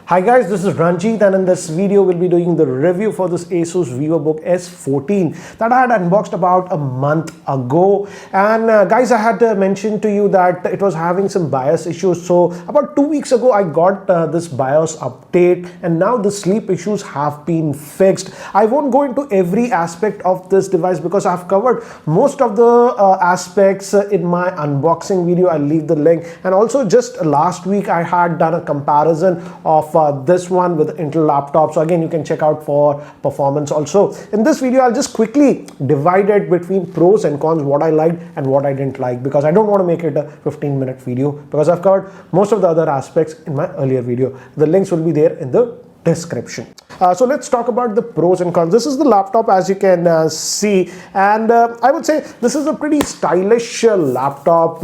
Hi guys, this is Ranjit and in this video we'll be doing the review for this Asus Vivobook S14 that I had unboxed about a month ago. And guys, I had mentioned to you that it was having some BIOS issues. So about 2 weeks ago I got this BIOS update and now the sleep issues have been fixed. I won't go into every aspect of this device because I've covered most of the aspects in my unboxing video. I'll leave the link. And also just last week I had done a comparison of this one with Intel laptop, so again you can check out for performance also. In this video I'll just quickly divide it between pros and cons, what I liked and what I didn't like, because I don't want to make it a 15-minute video because I've covered most of the other aspects in my earlier video. The links will be there in the description. So let's talk about the pros and cons. This is the laptop, as you can see, and I would say this is a pretty stylish laptop,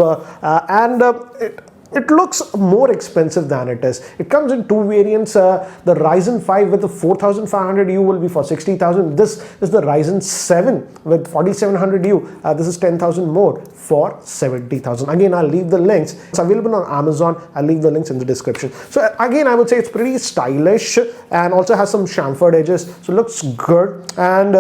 and it looks more expensive than it is. It comes in two variants. The Ryzen 5 with the 4500U will be for 60,000. This is the Ryzen 7 with 4700U. This is 10,000 more for 70,000. Again, I'll leave the links. It's available on Amazon. I'll leave the links in the description. So again, I would say it's pretty stylish and also has some chamfered edges. So looks good. And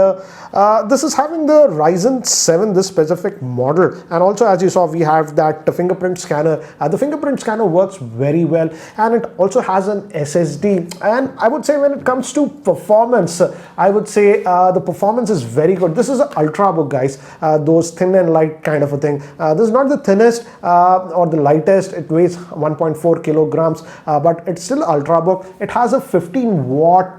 this is having the Ryzen 7, this specific model. And also, as you saw, we have that fingerprint scanner. The fingerprint scanner works very well, and it also has an SSD. And I would say when it comes to performance, I would say the performance is very good. This is an ultrabook, guys, those thin and light kind of a thing. This is not the thinnest or the lightest. It weighs 1.4 kilograms, but it's still ultrabook. It has a 15-watt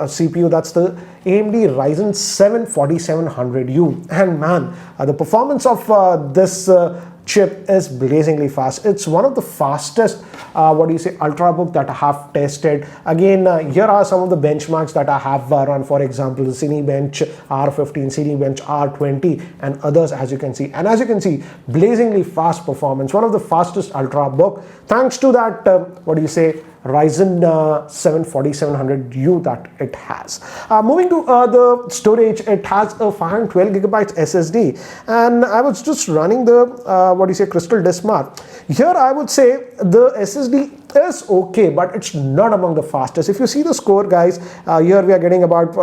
CPU. That's the AMD Ryzen 7 4700U. And man, the performance of this chip is blazingly fast. It's one of the fastest ultrabook that I have tested. Again, here are some of the benchmarks that I have run. For example, the Cinebench R15, Cinebench R20 and others, as you can see. And as you can see, blazingly fast performance, one of the fastest ultrabook, thanks to that Ryzen 7 4700U that it has. Moving to the storage, it has a 512 gigabytes SSD, and I was just running the Crystal Disk Mark. Here I would say the SSD is okay, but it's not among the fastest. If you see the score, guys, here we are getting about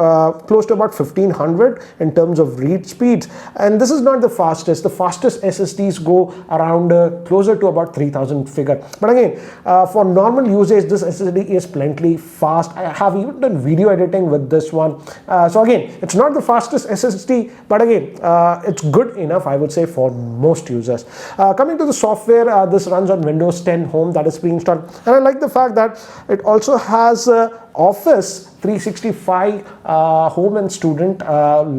close to about 1500 in terms of read speeds, and this is not the fastest. The fastest SSDs go around closer to about 3000 figure. But again, for normal usage, this SSD is plenty fast. I have even done video editing with this one. So again, it's not the fastest SSD, but again, it's good enough, I would say, for most users. Coming to the software, this runs on Windows 10 Home that is pre-installed, and I like the fact that it also has Office 365 Home and Student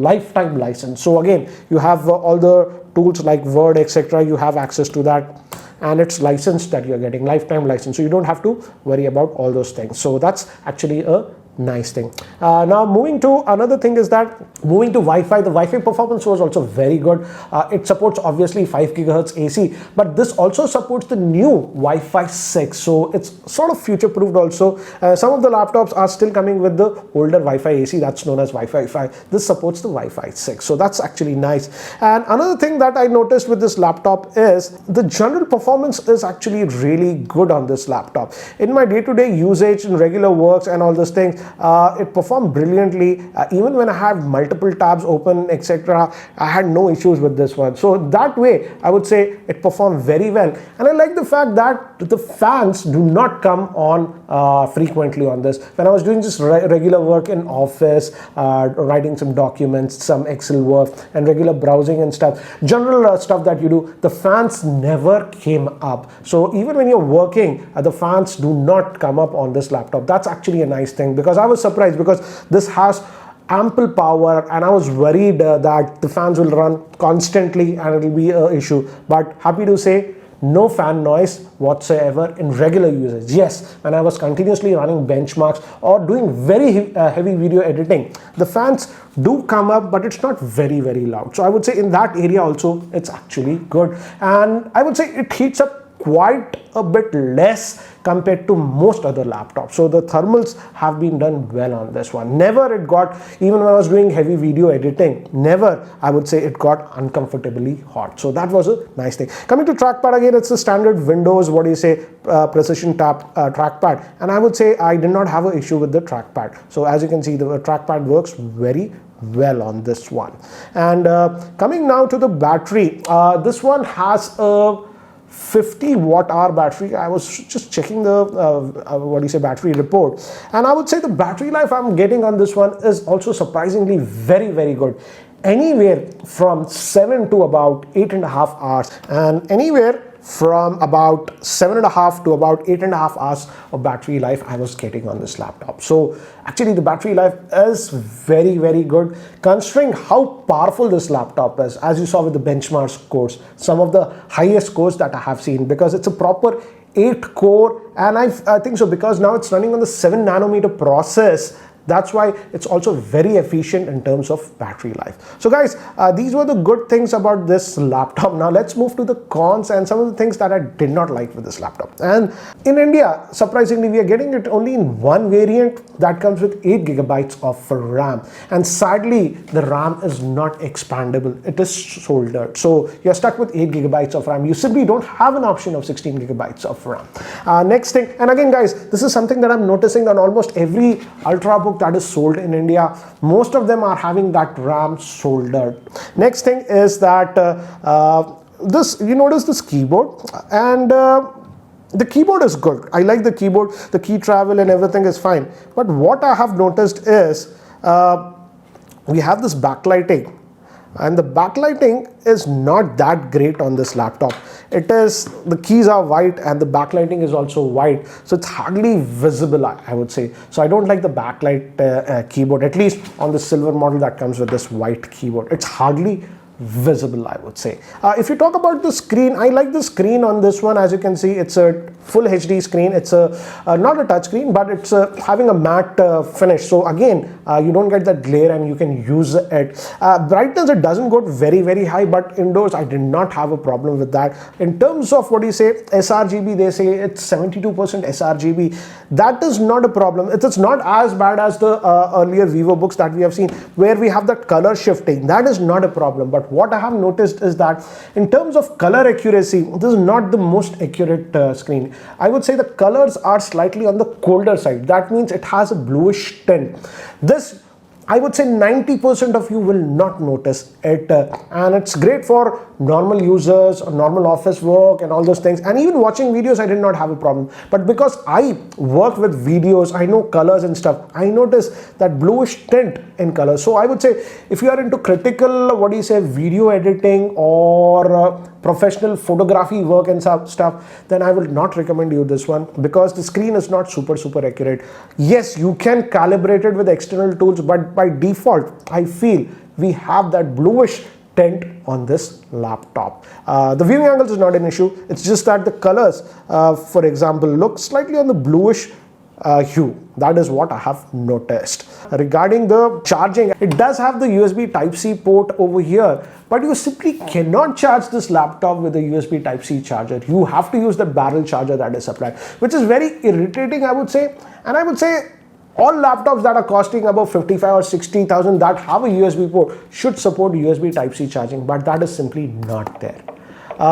lifetime license. So again, you have all the tools like Word, etc. You have access to that, and it's licensed that you're getting lifetime license, so you don't have to worry about all those things. So that's actually a nice thing. Now moving to another thing is that moving to Wi-Fi, the Wi-Fi performance was also very good. It supports obviously 5 gigahertz AC, but this also supports the new Wi-Fi 6, so it's sort of future-proofed also. Some of the laptops are still coming with the older Wi-Fi AC that's known as Wi-Fi 5. This supports the Wi-Fi 6, so that's actually nice. And another thing that I noticed with this laptop is the general performance is actually really good on this laptop. In my day-to-day usage in regular works and all those things, it performed brilliantly. Even when I had multiple tabs open, etc., I had no issues with this one. So that way, I would say it performed very well. And I like the fact that the fans do not come on frequently on this. When I was doing just regular work in office, writing some documents, some Excel work, and regular browsing and stuff, general stuff that you do, the fans never came up. So even when you're working, the fans do not come up on this laptop. That's actually a nice thing, because I was surprised, because this has ample power and I was worried that the fans will run constantly and it will be an issue. But happy to say, no fan noise whatsoever in regular usage. Yes, when I was continuously running benchmarks or doing very heavy video editing, the fans do come up, but it's not very loud. So I would say in that area also, it's actually good. And I would say it heats up quite a bit less compared to most other laptops. So the thermals have been done well on this one. Never it got, even when I was doing heavy video editing, never I would say it got uncomfortably hot. So that was a nice thing. Coming to trackpad, again, it's a standard Windows, precision tap trackpad. And I would say I did not have an issue with the trackpad. So as you can see, the trackpad works very well on this one. And coming now to the battery, this one has a 50 watt hour battery. I was just checking the battery report, and I would say the battery life I'm getting on this one is also surprisingly very, very good. Anywhere from 7 to about 8.5 hours, and anywhere from about 7.5 to about 8.5 hours of battery life I was getting on this laptop. So actually the battery life is very, very good considering how powerful this laptop is. As you saw with the benchmark scores, some of the highest scores that I have seen, because it's a proper 8 core, and I think so because now it's running on the 7 nanometer process. That's why it's also very efficient in terms of battery life. So guys, these were the good things about this laptop. Now let's move to the cons and some of the things that I did not like with this laptop. And in India, surprisingly, we are getting it only in one variant that comes with 8 gigabytes of RAM. And sadly, the RAM is not expandable. It is soldered. So you're stuck with 8 gigabytes of RAM. You simply don't have an option of 16 gigabytes of RAM. Next thing, and again guys, this is something that I'm noticing on almost every Ultrabook that is sold in India. Most of them are having that RAM soldered. Next thing is that you notice this keyboard, and the keyboard is good. I like the keyboard. The key travel and everything is fine. But what I have noticed is we have this backlighting, and the backlighting is not that great on this laptop. The keys are white and the backlighting is also white, so it's hardly visible, I would say. So I don't like the backlight keyboard, at least on the silver model that comes with this white keyboard. It's hardly visible, I would say. If you talk about the screen, I like the screen on this one. As you can see, it's a full HD screen. It's not a touch screen, but it's having a matte finish. So again, you don't get that glare and you can use it. Brightness, it doesn't go very, very high, but indoors I did not have a problem with that. In terms of sRGB, they say it's 72% sRGB. That is not a problem. It's not as bad as the earlier Vivobooks that we have seen, where we have that color shifting. That is not a problem. But what I have noticed is that in terms of color accuracy, this is not the most accurate screen. I would say the colors are slightly on the colder side. That means it has a bluish tint. This, I would say 90% of you will not notice it, and it's great for normal users, normal office work and all those things, and even watching videos I did not have a problem. But because I work with videos, I know colors and stuff, I notice that bluish tint in color. So I would say if you are into critical video editing or professional photography work and stuff, then I will not recommend you this one, because the screen is not super accurate. Yes, you can calibrate it with external tools, but by default I feel we have that bluish tint on this laptop. The viewing angles is not an issue. It's just that the colors, for example, look slightly on the bluish hue. That is what I have noticed. Regarding the charging, it does have the USB Type-C port over here, but you simply cannot charge this laptop with a USB Type-C charger. You have to use the barrel charger that is supplied, which is very irritating, I would say. And I would say all laptops that are costing about 55 or 60,000 that have a USB port should support USB Type-C charging, but that is simply not there.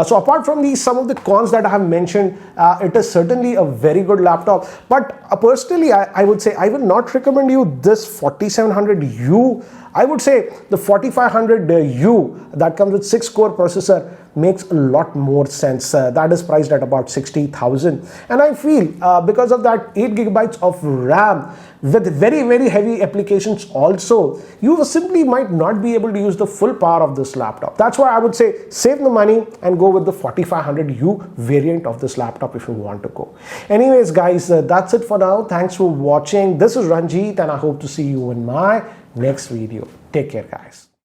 So apart from these, some of the cons that I have mentioned, it is certainly a very good laptop. But personally, I would say I will not recommend you this 4700U. I would say the 4500U that comes with 6-core processor makes a lot more sense. That is priced at about 60,000, and I feel because of that 8 gigabytes of RAM with very heavy applications also, you simply might not be able to use the full power of this laptop. That's why I would say save the money and go with the 4500U variant of this laptop if you want to go. Anyways guys, that's it for now. Thanks for watching. This is Ranjit and I hope to see you in my next video. Take care guys.